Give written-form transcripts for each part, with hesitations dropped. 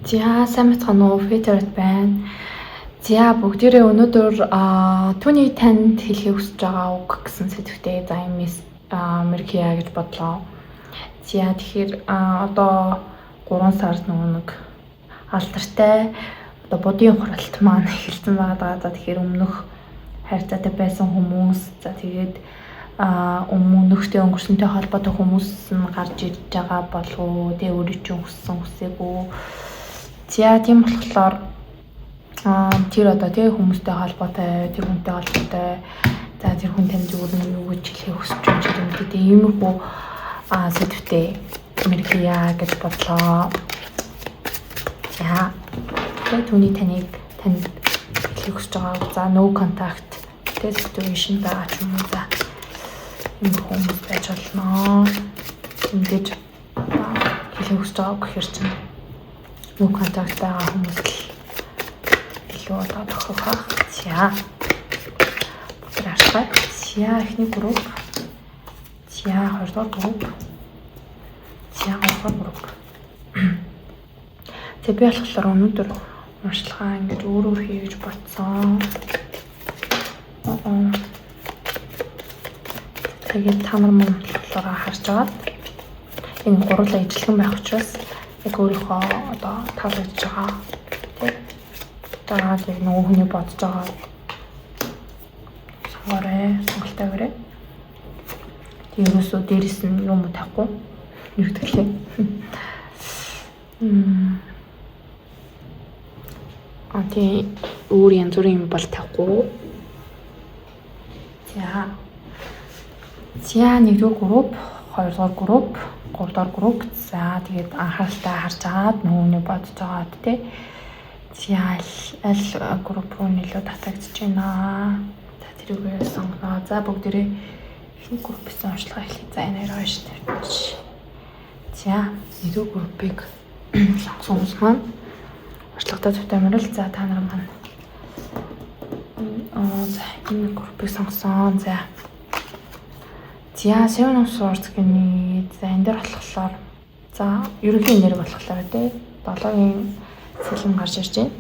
За сайн бацгаана уу, Favorite байна. За бүгдээрээ өнөөдөр түүний танд хэлхийг хүсэж байгаа үг гэсэн сэдвтэй за юм Меркия гэж бодлоо. За тэгэхээр одоо 3 сард нэг алдартай одоо будын хуралт маань эхэлсэн байгаа. За тэгэхээр өмнөх хайрцаатай байсан хүмүүс за тэгээд өмнөхтэй өнгөрсөнтэй холбоотой хүмүүс нь гарч ирж байгаа болов уу? Тэ өөрөө чинь хүссэн хүсээгүй. За тийм болохоор тэр одоо тэг хүмүүстэй холбоотой, тэр хүнтэй холбоотой за тэр хүн тань зүгээр нь юу гэж хэлхийг хүсэж байгаа юм бэ? Тэг иймэрхүү сэдвтэй Меркия гэж бодлоо. За тэг түүний танд хэлхийг хүсэж байгаа. За no contact тэг situation байгаа юм уу? За энэ хүмүүс байж болно. Ингэж хэлхийг хүсэж байгаа гэхэр чинь no contact байгаа хүмүүс л илүү одоо тохирох байх. За. Бүгд ашиглаад. За эхний групп. За хоёрдугаар групп. За гуравдугаар групп. Тэг би болохоор өнөөдөр уншлагаа ингэж өөр хий гэж бодсон. Тэгээд та нар мөн болохоор харж байгаа. Энэ гурлаа ижилхэн байх учраас яг өөрийнхөө одоо таалагдж байгаа тийм дараад яг нөгөө хүний бодож байгаа сонголтой гэрээ. Тийм ерөөсөө дээрэс нь юм тахгүй юу гэхлээ. Тийм өөр янз бүрийн юм бол тахгүй. За нэгдүгээр групп, хоёрдугаар групп, гуравдугаар групп. За тэгээд анхааралтай харж агаад нөгөөний бодож агаад тий. За аль групп руу нөлөө татагдж байна. За тэрүүгээ сонгоноо. За бүгдээрээ эхний группээс уншлага эхлэе. За энэ хоёр шүү дээ. За нэгдүгээр группыг сонгосон хүмүүс маань уншлагатай төвтэмрэл. За та нар маань за энэ группыг сонгосон. За Seven of Swords гэнэ. За энэ дээр болохоор за ерөнхий нэр болохоор тий 7-гийн сэлэм гарч ирж байна.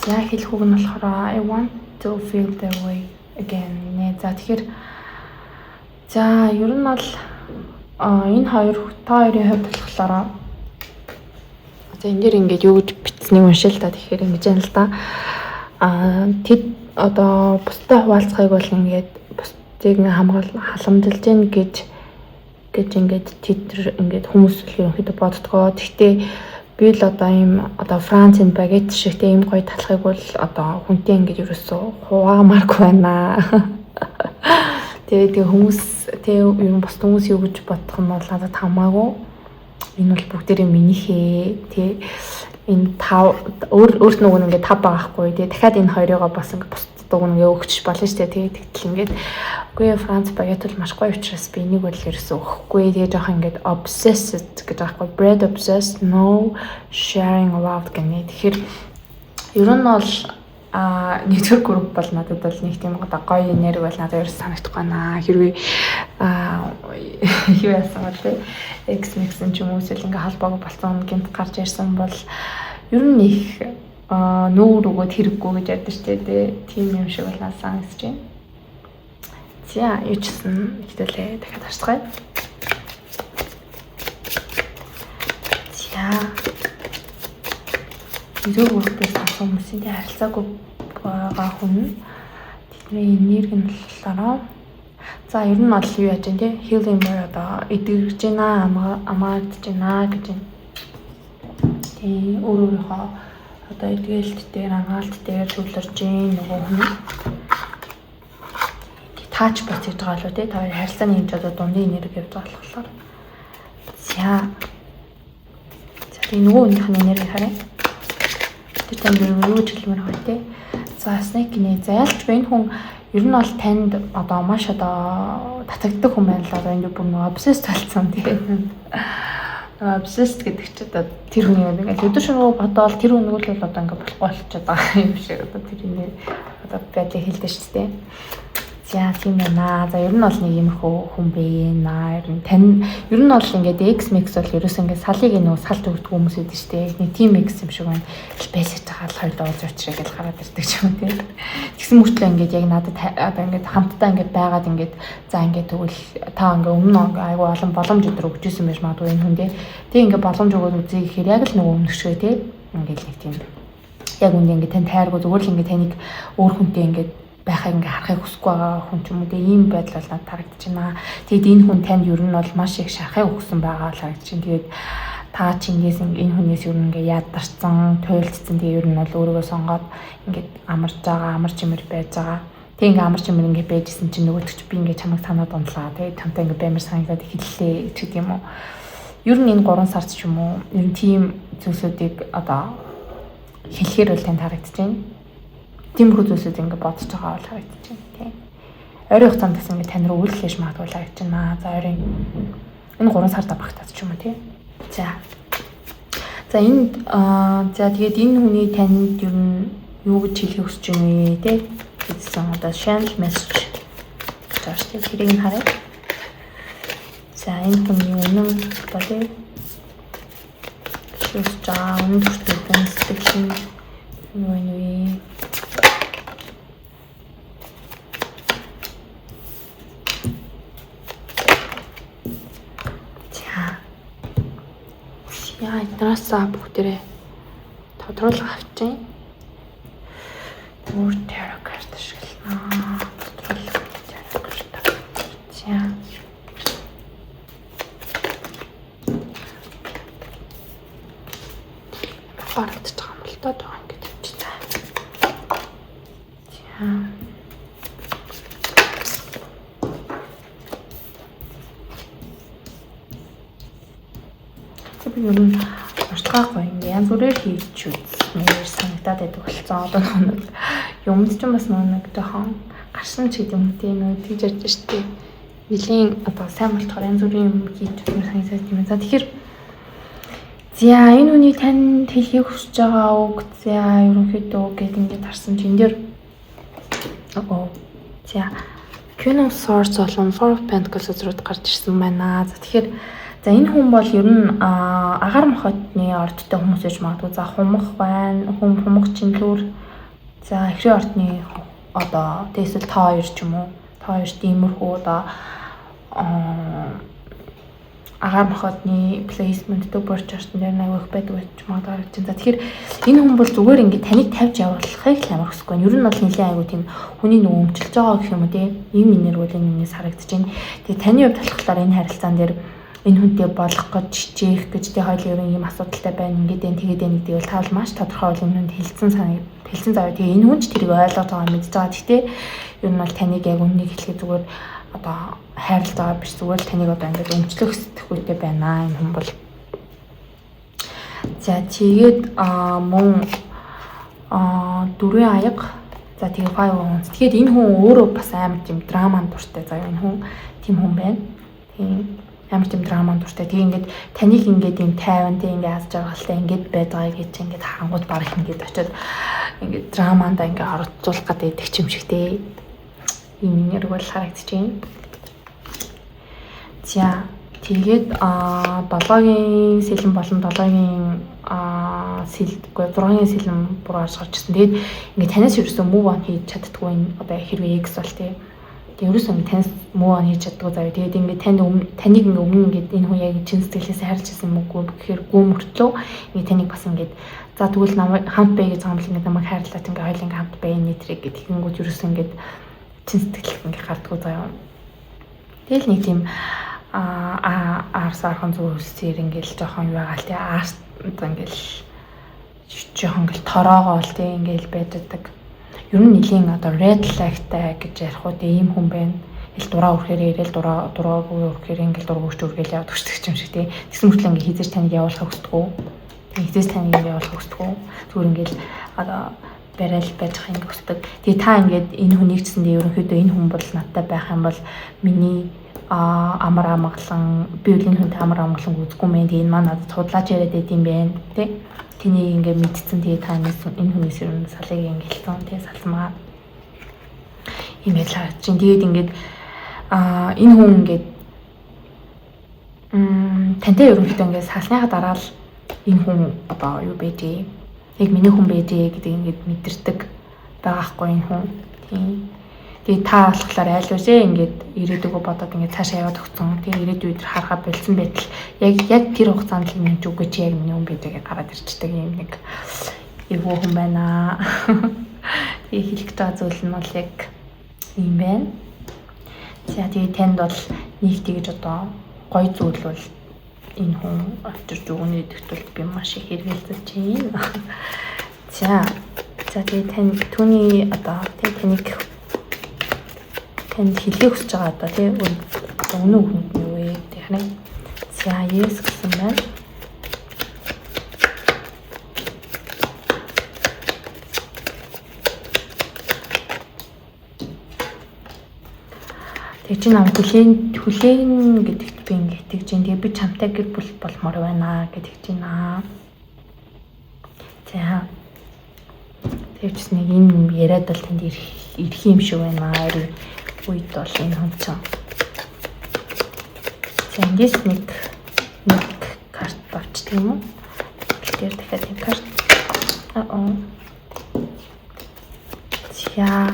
За хэлэх үг нь болохоор I want to feel the way again. За тэгэхээр за ер нь бол энэ та хоёрын хувьд болохоор за энэ дээр ингээд юу гэж бичснийг уншил та тэгэхээр ингэж байна л да. Тэд одоо бусдад хуваалцахыг бол ингээд бусдыг халамжилж гин гэж ингээд тэд ингээд хүмүүс ерөнхийдөө боддгоо. Гэхдээ би л одоо ийм одоо Францын багет шигтэй ийм гоё талхыг бол одоо хүнтэй ингээд ерөөсөө хуваамааргүй байна. Тэгээ хүмүүс юм бусд хүмүүс юу гэж бодох нь бол надад хамаагүй. Энэ бол бүгдээрээ минийхээ тий энэ 5 өөрт нөгөө ингээд 5 байхгүй тий дахиад энэ хоёрыгоо бас ингээд бусд дуг нэгээ өгч болно шүү дээ. Тэгээд тэгтэл ингээд үгүй Франц багет бол маш гоё учраас би энийг бол ерөөсөө өгөхгүй. Тэгээ жоох ингээд obsessed гэж аахгүй bread obsessed no sharing loved гэнэ. Тэгэхээр ер нь бол нэгдүгээр групп бол надад бол нэг тийм гоё нэр бол надад ерөөс санагдахгүй байна. Хэрвээ юу яасан бол тий X-Mix ч юм уу эсвэл ингээд холбоог болсон гинт гарч ирсэн бол ер нь их нүүр өгөөд хэрэггүй гэж яддаг шүү дээ. Тийм юм шиг бол санагдаж байна. За юу ч гэсэн хэвдэлээ дахиад харцгаая. За нэгдүгээр группээс авсан хүмүүсийн харилцаагүй байгаа хүн тэдний энерги нь болохоор за ер нь бол юу яаж вэ? Healing мөр одоо эдгэрж байна, амаадж байна гэж байна. Тэгээ өөрийнхөө одоо эдгэлт дээр агаалт дээр төвлөрж ийн нөгөө хүн таач бац гэж байгаа лөө тий та хоёр харилцааны хэмжээ одоо дундын энерги явж байгаа болохоор за тэгээ нөгөө хүнийх нь энерги харъя тэр танд юу ч хэлмээр байгаа тий за снэк гинэ за ялч энэ хүн ер нь бол танд одоо маш одоо татагддаг хүн байна л одоо энэ бүр нөгөө obsessed болсон тий obsessed гэдэг чинь одоо тэр хүний ингээд өдөр шөнөгүй бодоол тэр хүн бол одоо ингээд болохгүй болчиход байгаа юм шиг одоо тэрний одоо байдлыг хэлдэг шүү дээ. За тийм байна. За ер нь бол нэг иймэрхүү хүн байна. Ер нь бол ингээд X-Mix бол ерөөсөө ингээд салыг нөгөө салт өгдөг хүмүүс байдаг шүү дээ. Нэг team X юм шиг байна. Бэсэж байгаа л хоёул уулз уучраа гэж хараад ирдэг ч юм уу тийм. Тэгсэн мөртлөө ингээд яг надад одоо ингээд хамтдаа ингээд байгаад ингээд за ингээд тэгвэл та ингээд өмнө айгүй олон боломж өдр өгчээсэн байж магадгүй энэ хүн дээ. Тэг ингээд боломж өгөөд үзье гэхээр яг л нөгөө өмнөшгөө тийм. Ингээд нэг тийм яг үндэ ингээд тань тайргүй зүгээр л ингээд таныг өөр хүнтэй ингээд байхыг ингээ харахыг хүсэхгүй байгаа хүн ч юм уу тийм ийм байдал бол надад харагдаж байна. Тэгэд энэ хүн танд ер нь бол маш их шарахыг өгсөн байгаа л харагдаж байна. Тэгээд та чингээс энэ хүнээс ер нь ингээ ядарсан, туйлдсан. Тэгээд ер нь бол өөрийгөө сонгоод ингээ амарч байгаа, амар чимэр байж байгаа. Тэг ингээ амар чимэр ингээ байжсэн чинь нөгөөдөгч би ингээ чамайг санаад ундлаа. Тэгээд чамтай ингээ баймар санагдаад хэллээ ч гэдэм юм уу. Ер нь энэ 3 сард ч юм уу ер нь тийм зүйлсүүдийг одоо хэлэхээр бол танд харагдаж байна. Тиймэрхүү зүйлсүүд ингэ бодож байгаа бол харагдаж байна тийм. Ойрын хугацаанд бас ингэ тань руу үйлчлэж магадгүй харагдаж байна. За ойрын энэ 3 сард багтаад ч юм уу тийм. За энд за тэгээд энэ хүний танд ер нь юу гэж хэлэх хүсэж байна вэ тийм. Гэсэн одоо channel message гэж тэрийг нь харъя. За энэ хүний үнэн одоо тийм шүүс жаа үнэн төртөйгөн сэтгэл нь юу вэ? Яа, эднээсээ бүгдээрээ тодруулах авчих. Өөр тарot карт ашиглана. Тодруулах тарot карт. За. Харагдаж байгаа юм л доо ингэж авчихсан. За. Ер нь уртгаахгүй ингээ янз бүрээр хийж үзснээр санагдаад байдаг болсон. Одоо нэг юмд ч бас нэг жоохон гарсан ч гэдэг юм тийм нөө тийж ярьж штеп. Нилийн одоо сайн болохоор янз бүрийн юм хийж үзснээр санагдаад юм. За тэгэхээр за энэ хүний танд хэлхийг хүсэж байгаа үг за ерөнхийдөө гээд ингээд харсан чинь дээр за Queen of Swords болон Four of Pentacles зүрд гарч ирсэн байна. За тэгэхээр за энэ хүн бол ер нь агаар мохотны ордтой хүмүүс гэж магадгүй. За хумх байна, хумх чинлүүр. За эхрийн ордны одоо тэгсэл та хоёр ч юм уу. Та хоёр тиймэрхүү одоо агаар мохотны плейсменттэй борч артн дээр нэг их байдаг гэж магадгүй гэж. За тэгэхээр энэ хүн бол зүгээр ингээд таныг тавьж явуулахыг л амар хүсэхгүй. Ер нь бол нэлээд айгу тийм хүний нөгөө өмчлөж байгаа гэх юм уу тийм ийм энерги энэс харагдаж байна. Тэгээ таны хувьд болохоор энэ харилцаан дээр энэ хүнтэй болох гэж хичээх гэж тий хоёул ерөн ийм асуудалтай байна. Ингээд энэ тэгээд энэ гэдэг бол та бол маш тодорхой бол энэ хүнд хэлсэн заяа. Тэгээ энэ хүн ч тэрийг ойлгож байгаа мэдж байгаа. Гэхдээ ер нь бол таныг яг үннийг хэлэхэд зүгээр одоо хайрлаж байгаа биш зүгээр л таныг одоо ингээд өмчлөх сэтгэхүйтэй байна энэ хүн бол. За тэгээд мөн дөрвөн аяга за тэгээ 5 онц. Тэгэхээр энэ хүн өөрөө бас амар тийм драманд дуртай заяа энэ хүн тийм хүн байна. Тийм амар тийм драманд дуртай. Тэгээ ингээд таныг ингээд юм тайван тийм ингээд аз жаргалтай ингээд байдгааг гэж ингээд харангууд баг ингээд очиод ингээд драманда ингээд оролцуулах гэдэг ч юм шигтэй. Ийм нэр бол харагдаж байна. За тэгээд 7-гийн сэлэн болон 7-гийн сэлдэггүй 6-гийн сэлэн бүр гарч ирсэн. Тэгээд ингээд танаас ерөөсөө move on хийж чаддгүй одоо хэрвээ X бол тийм ерөөсөө ингээд танаас move on хийж чаддгүй заяа. Тэгээд ингээд таныг ингээд өмнө ингээд энэ хүн яг чин сэтгэлээс хайрлаж байсан мөггүй гэхээр гүн мөртлөө ингээд таныг бас ингээд за тэгвэл намайг хамт бай гэж хамт ингээд намайг хайрлаад ингээд хоёул ингээд хамт бай нэтрийг гэдэг тэгэнгүүт ерөөсөө ингээд чин сэтгэл ингээд гардггүй заяа. Тэгэл нэг тийм арсан зүйлсээр ингээл жоохон юу байгаа л тий арс ингээл жоохон ингээл тороогоо л тий ингээл байдаг. Ер нь нэлийн одоо red flag-тай гэж ярих уу тий ийм хүн байна. Ил дураа өрхөөр ирээл дураагүй өрхөөр ингээл дургүйч үргээл яваад өчтөг юм шиг тий. Тэгсэн мөртлөө ингээ хизээж таныг явуулахыг хүсдэг. Хизээж таныг явуулахыг хүсдэг. Зүгээр ингээл одоо барайл байж хахыг хүсдэг. Тэгээ та ингээд энэ хүнийг чсэндээ ерөнхийдөө энэ хүн бол надтай байх юм бол миний амар амгалан би үлийн хүнтэй амар амгалан үзэхгүй мэн тийм маань надад худлаач яриад байт юм байна тий. Тэнийг ингээд мэдсэн тэгээ танаас энэ хүнээс ер нь салыг ингээд хэлсэн тий салмаа. Имэйл харагдаж байна. Тэгээд ингээд энэ хүн ингээд тантай ерөнхийдөө ингээд салсныхаа дараа л энэ хүн одоо юу байдгийг яг миний хүн байдгийг гэдэг ингээд мэдэрдэг байгаа хгүй энэ хүн. Тийм. Тэгээд та болохоор айл үсээ ингээд ирээдүгөө бодоод ингээд цаашаа яваад өгцөн. Тэгээд ирээдүйд харахад болсон байтал яг тэр хугацаанд л минь үгүй чи яг миний хүн байдгийг гараад ирчихдэг юм нэг эвгүй хүн байна. Тэгээд хэлэх байгаа зүйл нь бол яг юм байна. За тэгээд танд бол нэг тэгж одоо гоё зүйл бол энэ хүн авчирч өгнө гэдэгт бол би маш их хэрэгэлцэж байна. За тэгээд тань түүний одоо танд хэлхийг хүсэж байгаа одоо тийм өнөө хүнд нь юу вэ гэх юм. За yes гэсэн байна. Тэг чи нам хүлээн гэдэгт би ингэ итгэж байна. Тэгээ би чамтай гэр бүл болмоор байна гэдэг чинь аа. За. Тэгвч нэг юм яриад бол тэнд ирэх юм шиг байна аа. Үед бол энэ хүн чинь. За эндээс нэг карт авчдаг юм уу? Тэр дахиад нэг карт. За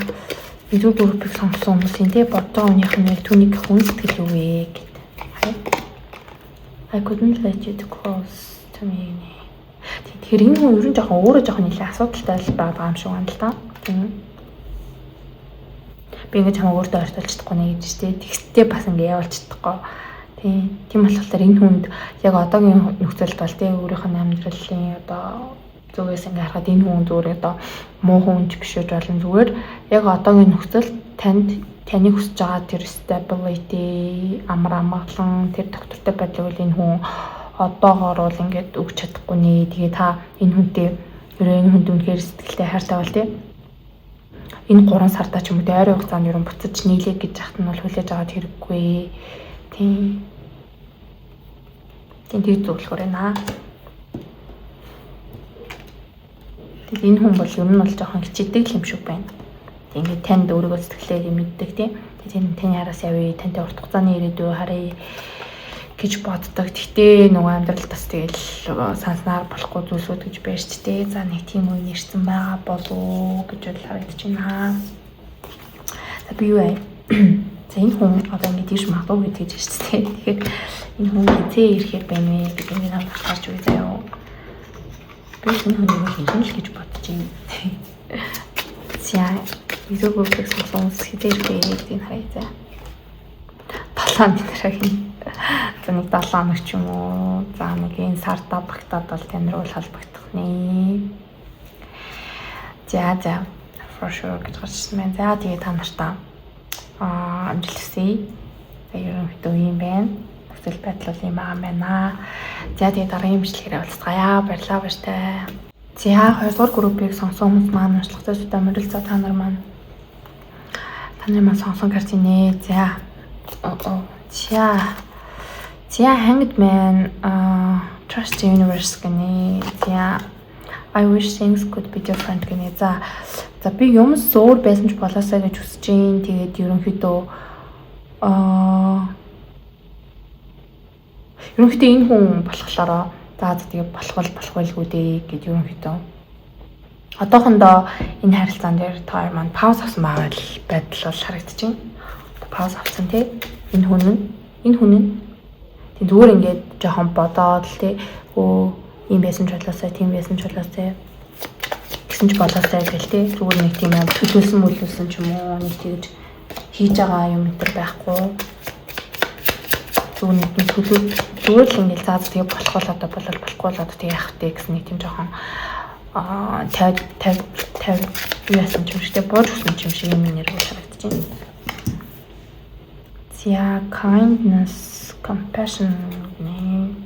Ирүү группийг сонгосон хүмүүсийн тэ бодоо өнийх нь түүнийг хүн сэтгэл юу вэ гэдэг. I couldn't let you too close to me. Тэгэхээр энэ хүн ер нь жоохон өөрөө жоохон нэлээд асуудалтай байгаа юм шиг байна л да. Тийм. Би ингэж хамаа өөртөө ойртуулж чадахгүй нэ гэж тий. Тэгстэй бас ингэ явуулж чадахгүй. Тийм болохоор энэ хүнд яг одоогийн нөхцөлд бол тий өөрийнх нь амьдралын одоо зүгээс ингээ харахад энэ хүн зүгээр одоо муу хүн ч биш болно зүгээр яг одоогийн нөхцөл таны хүсэж байгаа тэр stability амар амгалан тэр доктортой байдлыг бол энэ хүн одоогоор бол ингээд өгч чадахгүй нэ. Тэгээ та энэ хүнтэй энэ хүнд үнэхээр сэтгэлтэй хайртай бол тий энэ 3 сартаа ч юм уу ойрын хугацаанд ерөн буцаж нийлээ гэж яхад нь бол хүлээж аваад хэрэггүй. Тийм тийм зөвлөхөр байна. Тэгээд энэ хүн бол ер нь бол жоохон хичээдэг юм шиг байна. Тэгээд танд өөрийгөө сэтгэлээ мэддэг тийм. Тэгээд таны араас явъя, тантай урт хугацааны ирээдүй харъя гэж боддог. Гэхдээ нөгөө амьдрал бас тэгэл санснаар болохгүй зүйлсүүд гэж байна шүү дээ. За нэг тийм үе нэрсэн байгаа болов гэж бол харагдаж байна. За би юу вэ? За энэ хүн одоо ингэ тийш магадгүй гэж байна шүү дээ. Тэгэхээр энэ хүн хизээ ирэхээр байна вэ гэдэг ингэ намайг харж үгүй заяа. Би энэ хүнийг хийх л гэж бодож байна. За Ирүү группийг сонгосон хизээ ирэхээр гэдгийг харъя за. 7 минутын за нэг 7 хоног ч юм уу. За нэг энэ сарда багтаад бол тань руу холбогдох нэ. За for sure гэж гарчсан байна. За тэгээ та нартаа амжилт хүсье. За ерөнхийдөө юм байна. Нөхцөл байдал бол юм байна. За тэгээ дараагийн бичлэгээр уулзцаая. Баярлалаа баяртай. За 2 дугаар группийг сонгосон хүмүүс маань уншлагатай судаа мөрөлцөө та нар маань сонсон картинэ. За hanged man trust the universe гэнэ. За I wish things could be different гэнэ. За би юм зөөр байсан ч болоосаа гэж хүсэж байна. Тэгээд ерөнхийдөө энэ хүн болохоор за тэгээд болох байлгүй дээ гэж ерөнхийдөө одоохондоо энэ харилцаан дээр та маань пауз авсан байгаа байдал бол харагдаж байна. Пауз авсан тий. Энэ хүн нь тийм зүгээр ингээд жоохон бодоод л тий ийм байсан ч болоосаа тийм байсан ч болоосаа гэсэн ч болоосаа гэл тий зүгээр нэг тийм төлөвлөсөн ч юм уу нэг тэгж хийж байгаа юм энэ байхгүй зүгээр нэг зүгээр л ингээд заад тэгээ болохгүй л одоо болохгүй л одоо тэгээ яах вэ гэсэн нэг тийм жоохон 50 яасан ч юм шиг тэгээ бууж өгсөн юм шиг юм нэр харагдаж байна. За kindness compassion нэ.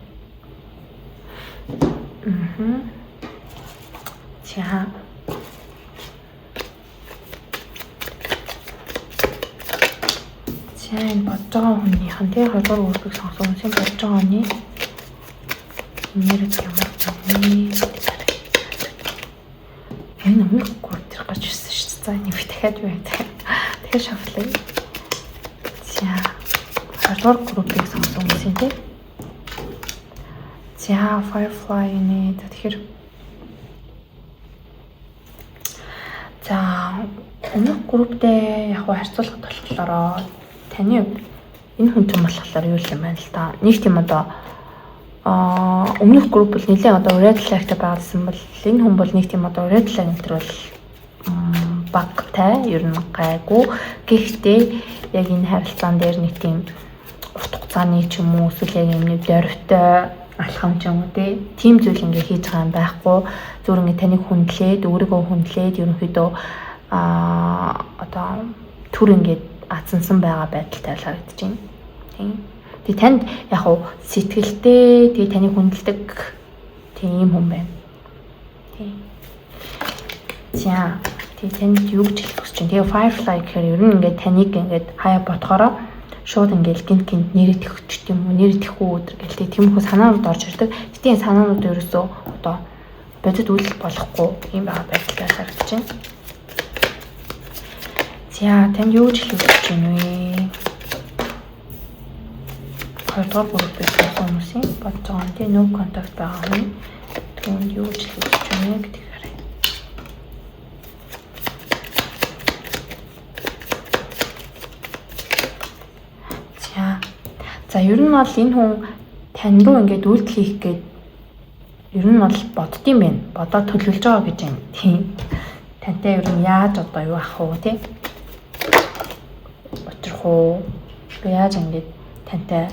За энэ бодож байгаа хүнийх нь тий 2 дугаар үргэлж сонгосон хүнийн бодож байгаа хүний нэр ямар вэ? Энэ нэг гол гарч ирсэн шүү дээ. За энийг дахиад юу гэдэг. Тэгэхээр шафлаа. За 2-р группийг сонгосон хүмүүс юм тий. За Firefly нэ тэгэхээр за өмнөх групптэй яг харьцуулахад болохоор таны хувьд энэ хүн чинь болохоор юу юм байна л та. Нэг тийм одоо өмнөх групп бол нэлээд одоо red flag-тай байгуулсан бол энэ хүн бол нэг тийм одоо red flag нэтер бол багтай ер нь гайгүй. Гэхдээ яг энэ харилцаан дээр нэг тийм урт хугацааны ч юм уу эсвэл яг юм нэг дөрвтэй алхам ч юм уу тийм зүйл ингээ хийж байгаа юм байхгүй. Зүгээр ингээ таныг хүндлээд өөрийгөө хүндлээд ерөнхийдөө одоо түр ингээд азансан байгаа байдалтай харагдаж байна. Тийм. Тэгээ танд яг уу сэтгэлтэй тэгээ таныг хүндэлдэг тийм хүн байна. Тийм. За тэгээ танд юу гэж хэлэх гэж чинь. Тэгээ Firefly гэхээр ер нь ингээд таныг ингээд хаяа ботхороо шууд ингээд гинт нэрээ төгчт юм уу нэрээ тэхгүй өдр гэлтэй тиймэрхүү санаанууд орж ирдэг. Гэтийн санаанууд ерөөсөө одоо бодит үйл болохгүй юм байгаа байдалтай харагдаж байна. За танд юу гэж хэлэх гэж байна вэ? 2-р групптэй хүмүүсийн бодож байгаа юм тийм no contact байгаа хүн түүнд юу гэж хэлэх гэж байна гэдэг харъя. За ер нь бол энэ хүн тань руу ингээд үйлдэл хийх гээд ер нь бол боддсон байна. Бодоод төлөвлөж байгаа гэж байна. Тийм. Тантай ер нь яаж одоо юу ах вэ тий? Учрах уу? Яаж ингээд тантай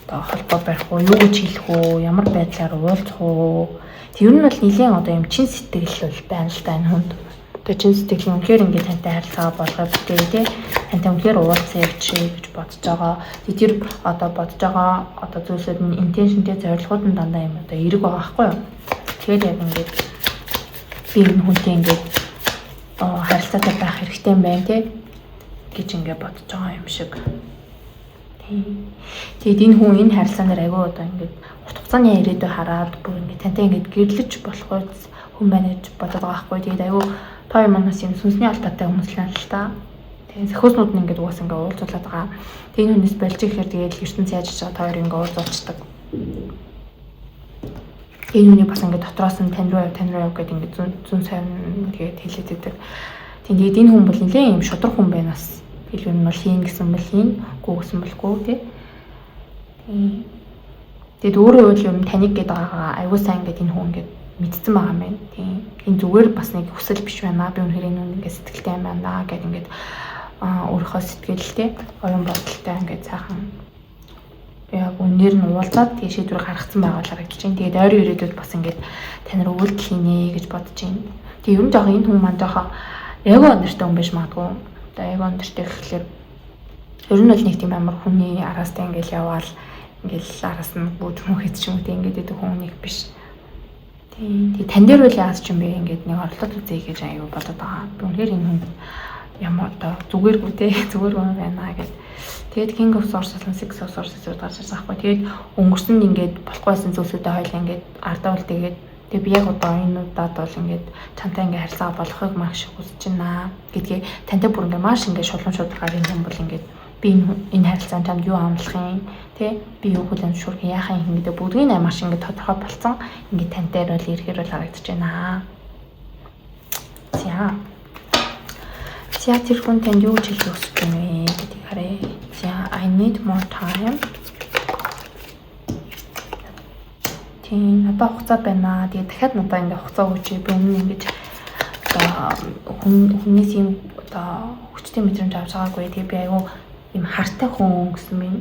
одоо холбоо барих уу? Юу гэж хэлэх үү? Ямар байдлаар уулзах уу? Тэр нь бол нэлийн одоо юм чин сэтгэл бол байна л да энэ хүнд. Одоо чин сэтгэл үнэхээр ингээд тантай харилцаа болгоо битээ тий? Тантай үнэхээр уулзсан гэж бодож байгаа. Тэр одоо бодож байгаа одоо зүйлсүүд нь интеншнтэй зорилгууд нь дандаа юм одоо эерэг байгаа байхгүй юу? Тэгэхээр яг ингээд би энэ хүнтэй ингээд харилцаатай байх хэрэгтэй юм байна тий гэж ингээд бодож байгаа юм шиг. Тэгээд энэ хүн энэ харилцаан дээр агай одоо ингээд урт хугацааны ирээдүй хараад бүр ингээд тантай ингээд гэрлэж болох хүн байна гэж бодоод байгаа байхгүй. Тэгээд агай тоо юмнаас юм сүнсний алдаатай хүмүүс л байна л та. Тэгээд зохиоснууд нь ингээд уус ингээд уулзуулаад байгаа. Тэгээд энэ хүнээс болж ихээр тэгээд ертөнц яаж чад хоёр ингээд уулзуулцдаг. Энэ хүний бас ингээд дотроос нь тань руу яв гэдэг ингээд зүүн сайн тэгээд хэлээд идэг. Тэгээд энэ хүн бол нэлээд юм шудраг хүн байна бас. Илүү нь бол хийн гэсэн бол хийн, гүү гэсэн болгүй тий. Тэгээд өөрөө үл юм таник гэдэг байгаа аюу сайн гэдэг энэ хүн ингээд мэдсэн байгаа юм байна. Тийм. Энэ зүгээр бас нэг хүсэл биш байна. Би үнэхээр энэ хүн ингээд сэтгэлтэй юм байна гэдэг ингээд өөрийнхөө сэтгэлтэй, оюун бодолтой ингээд цаахан яг үнээр нь уулзаад тэгээ шийдвэр гаргацсан байгаа л харагдаж байна. Тэгээд ойрын ирээдүйд бас ингээд тань руу үйлдэл хийнэ гэж бодож байна. Тэгээ ер нь жоохон энэ хүн маань жоохон эго өндөртэй хүн биш магадгүй. Одоо эго өндөртэй гэхэлэр ер нь бол нэг тийм амар хүний араастай ингээд яваал ингээд араас нь бүгд хүн хэд ч юм уу тийм ингээд идэх хүн нэг биш. Тэгээ тань дээр үл яас ч юм бэ ингээд нэг орлоод үзье гэж аюу бодоод байгаа. Би үнэхээр энэ хүн ямар одоо зүгээргүй те зүгээргүй байна гэд. Тэгээд King of Swords болон Six of Swords зэрэг гарч ирсэн байхгүй. Тэгээд өнгөрсөн ингээд болохгүйсэн зүйлсүүдээ хоёлаа ингээд ардаа үлдээгээд тэгээд би яг одоо энэ удаад бол ингээд чамтай ингээд харилцаа болохыг маш их хүсэж байна гэдгээ тантай бүр ингээд маш ингээд шулуун шударгаар энэ юм бол ингээд би энэ харилцаанд чамд юу амлах юм те би юу хүлээн зөвшөөрөх яахаа юм гэдэг бүгдийг нь маш ингээд тодорхой болсон ингээд тантай бол ирэхээр бол харагдаж байна. За тэр хүн танд юу гэж хэлэх хүсэж байна вэ гэдгийг харъя. За I need more time. Тийм надад хугацаа байна. Тэгээ дахиад надад ингээд хугацаа өгч би өмнө ингэж хүнээс юм одоо хүчтэй мэдрэмж авч байгаагүй. Тэгээ би аюу юм хартай хүн гэсэн минь.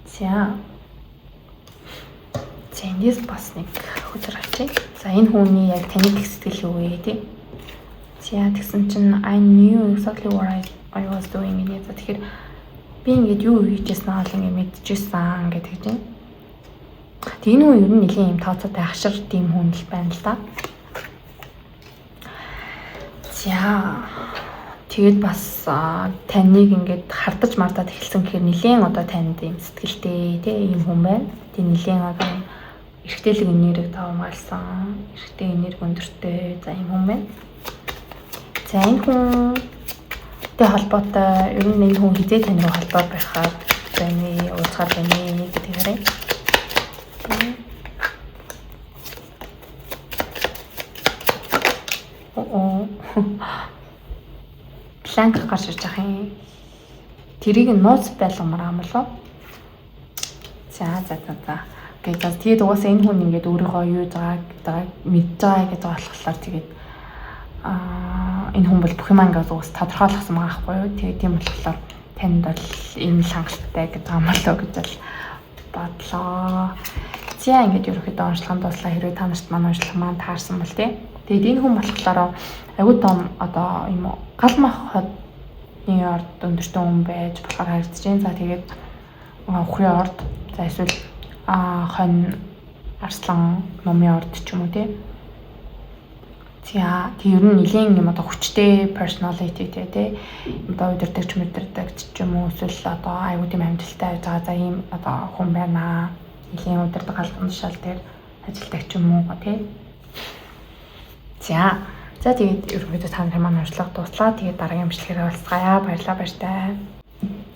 За эндээс бас нэг хүзэр авчи. За энэ хүний яг таны гэх сэтгэл юу вэ тий? За тэгсэн чинь I knew exactly what I was doing гэдэг. За тэгэхээр би ингээд юу хийжсэн аа л ингээд мэдчихсэн гэдэг чинь. Тэгээ энэ хүн ер нь нэлийн юм тооцоотой ахшир тийм хүн л байна л да. За тэгээд бас таныг ингээд хардаж мартаад эхэлсэн гэхээр нэлийн одоо танд юм сэтгэлтэй тий юм хүн байна. Тэгээ нэлийн одоо эрэгтэйлэг энерги тавмаалсан, эрэгтэй энерги өндөртэй за юм хүн байна. За энэ хүн Тэ холбоотой ер нь энэ хүн хизээ тань руу холбоо байхаар таны уулзахаар байна гэдэг хэрэг. Планк гарч ирж байгаа юм. Тэрийг нууц байлгамаар юм болов. За. Тэгээд угаасаа энэ хүн ингээд өөрийнхөө юу байгааг мэдж байгаа гэж болохоор тэгээд энэ хүн бол бүх юм ингээд уус тодорхойлгосон байгаа байхгүй юу. Тэгээд тийм болохоор танд бол энэ хангалттай гэж байгаа юм болоо гэж бодлоо. За ингээд ерөөхдөө уншлахын дуслаа хэрвээ та нарт манай уншлах маань таарсан бол тий. Тэгээд энэ хүн болохоор аюу том одоо юм уу гал махны орд өндөртөө хүн байж болохоор харагдаж байна. За тэгээд ухрын орд за эсвэл хонь арслан номын орд ч юм уу тий. За тийм ер нь нэлийн юм одоо хүчтэй personality тий. Одоо удирдахч ч юм уу эсвэл одоо аюу тийм амжилттай байж байгаа за ийм одоо хүн байна. Нэлийн удирдаг албан тушаал дээр ажилладаг ч юм уу тий. За тэгээд ерөнхийдөө та нарын маань уншлага дуслаа. Тэгээд дараагийн бичлэгээр уулзгаая. Баярлалаа баяртай.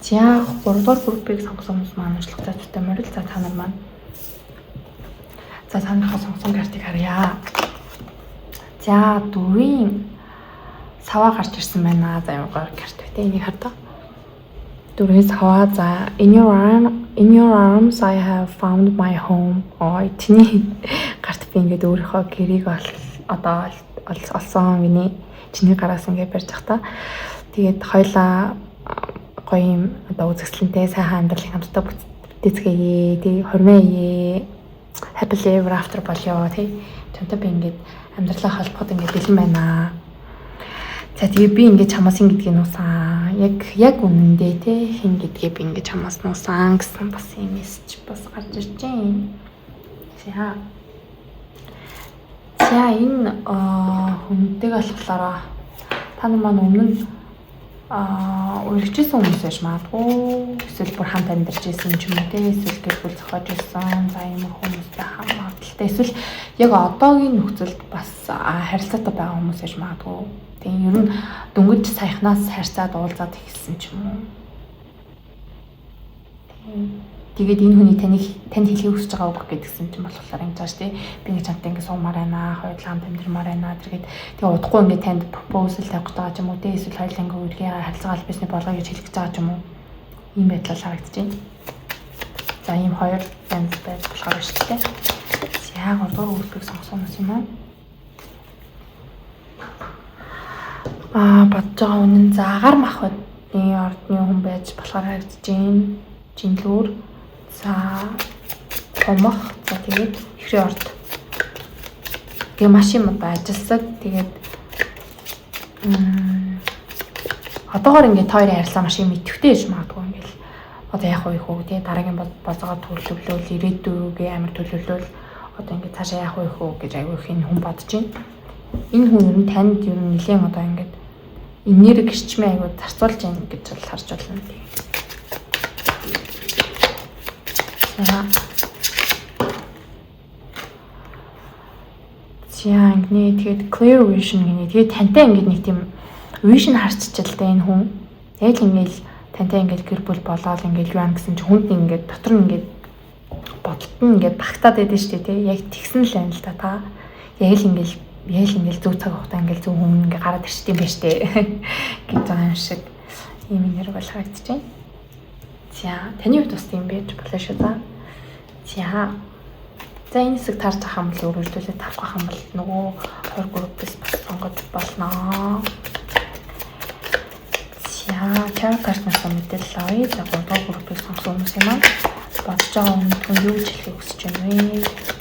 За 3 дугаар группийг сонгосон хүмүүс маань уншлах зочтой морил. За та нар маань. За та нарынхаа сонгосон картыг харъя. За дөрвийн саваа гарч ирсэн байна. За ямар гоё карт вэ? Энийг хардаа. Дөрвийн саваа за in your arms I have found my home. Чиний карт би ингээд өөрийнхөө гэрийг одоо олсон миний чиний гараас ингээд барьж захта. Тэгээд хоёлаа гоё юм одоо үзэсгэлэнтэй сайхан амьдралын хамтдаа бүтээцгээе. Тэгээд хормоё. Happily ever after болёо тий. Чамтай би ингээд амьдралаа холбоход ингээд бэлэн байна. За тэгээд би ингээд чамаас ин гэдгийг нуусан. Яг үнэндээ тий хин гэдгийг би ингээд чамаас нуусан гэсэн бас юм мессеж бас гарч ирж байна. За энэ хүнтэйг болохоор та нар маань өмнө нь урьдчилсан хүмүүс байж магадгүй эсвэл бүр хамт амьдарч ирсэн ч юм уу те эсвэл гэр бүл зохиож ирсэн за ийм хүмүүстэй хамааталтай эсвэл яг одоогийн нөхцөлд бас харилцаатай байгаа хүмүүс байж магадгүй. Тийм ер нь дөнгөж саяхнаас харьцаад уулзаад эхэлсэн ч юм уу. Тэгээд энэ хүний танд хэлхийг хүсэж байгаа үг гэдгсэн чинь болохоор ингэ зааш тий би ингэ чамтай ингэ суумаар байна хоёулаа хамт амьдрмаар байна тэргээд тэгээ удахгүй ингэ танд пропозал тавих гэж байгаа ч юм уу тий эсвэл хоёулаа ингэ үргээ харилцаа албасны болгоё гэж хэлэх гэж байгаа ч юм уу ийм байдлаар харагдаж байна. За ийм хоёр янз байж болохоор шүү дээ. За 3 дугаар үргэлжлэх сонгосон юм аа. Бодож байгаа үнэн за агаар махны ордны хүн байж болохоор харагдаж байна. Жинлүүр за томох за тэгээд ихрийн орд тэгээ машин одоо ажилласаг тэгээд одоогоор ингээд хоёрын харилцаа машин мэдвэхтэй гэж магадгүй ингээл одоо яах вэ хөө тий дараагийн бозгоо төлөвлөвөл ирээдүйгээ амар төлөвлөвөл одоо ингээд цаашаа яах вэ хөө гэж аягүй их хүн бодож байна. Энэ хүн ер нь танд ер нь нэлээд одоо ингээд энерги гэрчмээ аягүй зарцуулж байна гэж бол харж байна тий. За ингээд тэгээд clear vision гэнэ. Тэгээд тантай ингээд нэг тийм vision харцчихлаа энэ хүн. Яг л ингээд тантай ингээд гэр бүл болоод ингээд юу ам гэсэн чинь хүнд ингээд дотор нь ингээд бодолт нь ингээд багтаад байдаг шүү дээ тий. Яг тэгсэн л байна л та. Яг л ингээд зөв цаг хугацаа ингээд зөв хүн ингээд гараад ирчих юм байна шүү дээ. гэж байгаа юм шиг ийм нэр бол харагдаж байна. За таны хувьд бас тийм байж болно шүү дээ. За энэ хэсэг тарж авах юм бол өөрөлдүүлээд тавах юм бол нөгөө 20 группээс бас сонгож болно. За чар картнаас мэдээлэл авъя. За 3 дугаар группийг сонгосон хүмүүс юм аа. Бодож байгаа хүн юу ч хэлхийг хүсэж байна вэ?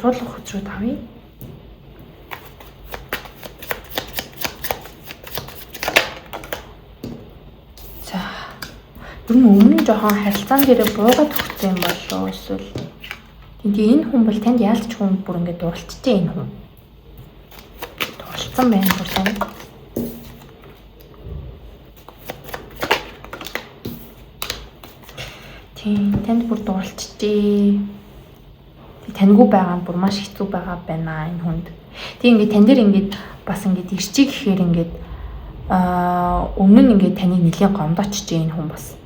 Тодруулах хүчрүүд авъя. За. Ер нь өмнө нь жоохон харилцаан дээрээ буугаад өгсөн юм болоо эсвэл Тэгээ энэ хүн бол танд яалтч хүн бүр ингээд дурлцжээ энэ хүн. Дурлцсан байна бүр тань. Тийм танд бүр дурлцжээ. Таньгүй байгаа нь бүр маш хэцүү байгаа байна энэ хүнд. Тэг ингээд тань дээр ингээд бас ингээд ирчиг гэхээр ингээд өмнө нь ингээд таныг нэлийн гомдоочжээ энэ хүн бас.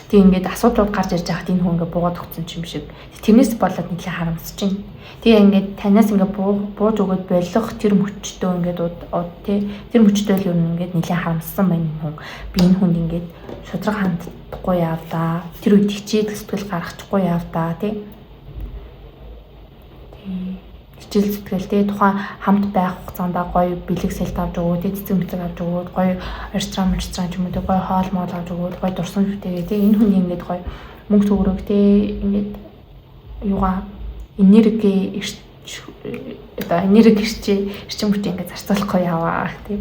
Тэг ингээд асуудлууд гарч ирж байхад энэ хүн ингээд буугаад өгсөн юм шиг. Тэрнээс болоод нэлийн харамсаж байна. Тэгээ ингээд танаас ингээд бууж өгöd болох тэр мөчтөө ингээд тэр мөчтөө л юу ингээд нэлийн харамссан байна энэ хүн. Би энэ хүнд ингээд шудраг хандахгүй явлаа. Тэр үед хичээл сэтгэл гаргачихгүй явлаа тий. Хичээл сэтгэл тий тухайн хамт байх хугацаанд гоё бэлэг сэлт авч өгөө тий цэцэг мэцэг авч өгөө гоё ресторан ч юм уу тий гоё хоол моол авч өгөө гоё дурсан бүтээгээ тий энэ хүн ингээд гоё мөнгө төгрөг тий ингээд юугаа энерги эрчим хүчийг ингээд зарцуулахгүй яваа тий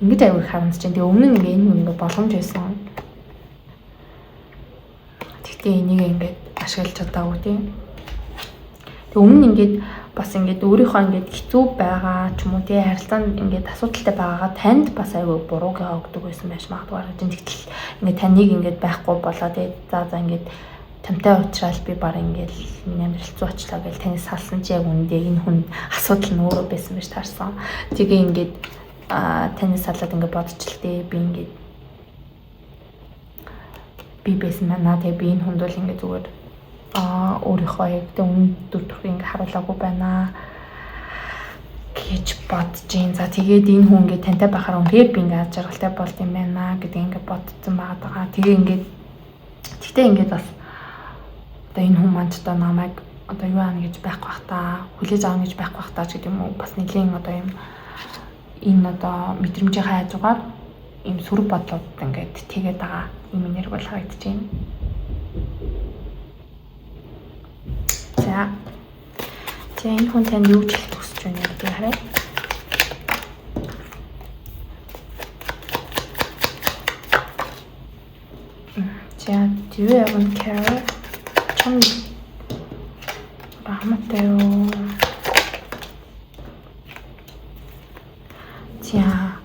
ингээд аягүй харамсаж байна. Тэгээ өмнө нь ингээд энэ ингээд боломж байсан. Тэгтээ энийг ингээд ашиглаж чадаагүй тий. Тэг өмнө нь ингээд бас ингээд өөрийнхөө ингээд хэцүү байгаа ч юм уу тий харилцаанд ингээд асуудалтай байгаагаа танд бас аягүй бурууг өгдөг байсан байж магадгүй гэж тэгтэл ингээд таныг ингээд байхгүй болоо тий за ингээд тамтай уучрал би баг ингээд миний амьдрал хэцүү очлоо гэж таныг салсан чи яг үндэ энэ хүн асуудал нь өөрөө байсан байж таарсан. Тэгээ ингээд таныг салаад ингээд бодчихл тий би ингээд би байсан байна тий би энэ хүнд бол ингээд зүгээр өөрийнхөө яг өмнө төрхийг ингээ харуулаагүй байна гэж бодож юм. За тэгээд энэ хүн ингээ тантай байхаар үнээр би ингээ аз жаргалтай болд юм байна гэдэг ингээ бодсон байгаа. Тэгээ ингээ тэгтээ ингээ бас одоо энэ хүн манд одоо намайг одоо юу аана гэж байхгүй бах та хүлээж аавна гэж байхгүй бах та гэдэг юм уу бас нэлийн одоо юм энэ одоо мэдрэмжийн хайзуугаар ийм сөрөг бодлоод ингээ тэгээд байгаа юм энерги бол харагдаж байна. За энэ хүн танд юу ч хэлэх хүсэж байна гэдэг хараа. За do you even care? Чам бахматай юу? За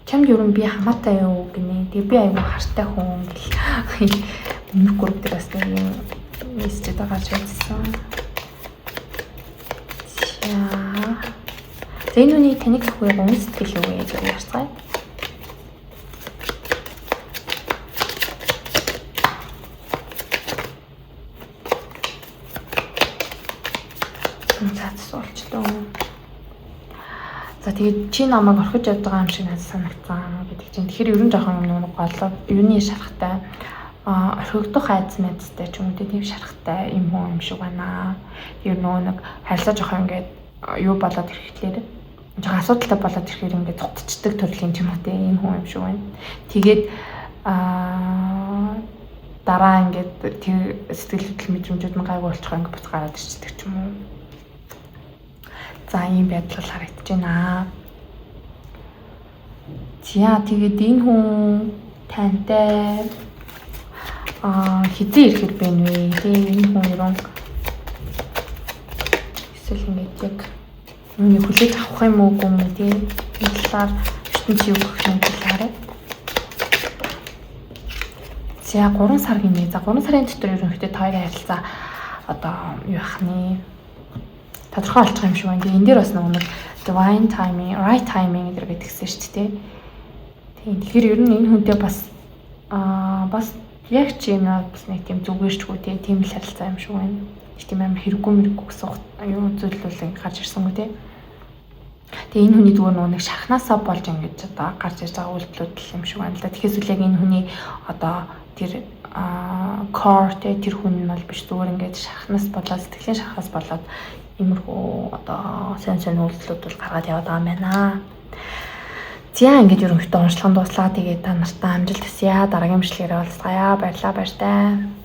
чамд юу би хамаатай юу гинэ. Тэгээ би аюу хартай хүн гэл өмнөх групп дээр бас нэг юм мессеж гарч ирсэн. За энэ үний таныг ахгүй гомс сэтгэл юу гэж ярьцгаая. Цаацуулчлаа. За тэгээд чи намайг орхиж явж байгаа юм шиг надад санагдсан гэдэг чинь. Тэгэхээр ерөн жоохон нэг голоо юуны шарахтай орхигдох айдас мэдстэй ч юм уу тийм шарахтай юм хүн юм шиг байна. Тэр нэг харилцаа жоохон ингээд юу болоод ирэхлээр жоохон асуудалтай болоод ирэхээр ингээд цугтчдаг төрлийн юм уу тийм юм хүн юм шиг байна. Тэгээд дараа ингээд тэр сэтгэл хөдлөл мэдрэмжүүд нь гайгүй болчих ингээд бус гараад ирчихдэг ч юм уу. За ийм байдал харагдаж байна. За тэгээд энэ хүн тантай хизээ ирэхэд байна вэ? Тэгээ энэ хүн ерөн эсвэл ингээд яг нүний хүлээж авах юм уу гүм үү тийм энэ талаар ертөнцийн юу гэх юм талаараа. За 3 сар гинэ. За 3 сарын дотор ерөнхийдөө хоёрын харилцаа одоо юу яхны тодорхой болчих юм шиг байна. Тэгээ энэ дээр бас нэг divine timing, right timing гэдэг гэсэн шүү дээ. Тийм тэгэхээр ер нь энэ хүнтэй бас яг ч юм бас нэг тийм зүгээрчгүй тийм л харилцаа юм шиг байна. Тийм амар хэрэггүй мэрэггүй гэсэн юу зүйлүүлэн гарч ирсэнгүй тий. Тэгээ энэ хүний зүгээр нэг шархнаасаа болж ингэж одоо гарч ирж байгаа үйлдэлүүд юм шиг байна л да. Тэгэхээр үл яг энэ хүний одоо тэр core тэр хүн нь бол биш зүгээр ингэж шархнаас болоод сэтгэлийн шархаас болоод иймэрхүү одоо сайн үйлдэлүүд бол гаргаад яваад байгаа юм байна. За ингэж ерөнхийдөө уншлагын дуслаа. Тэгээд та нартай амжилт хүсье. Дараагийн бичлэгээр уулзъя. Баярлалаа баяртай.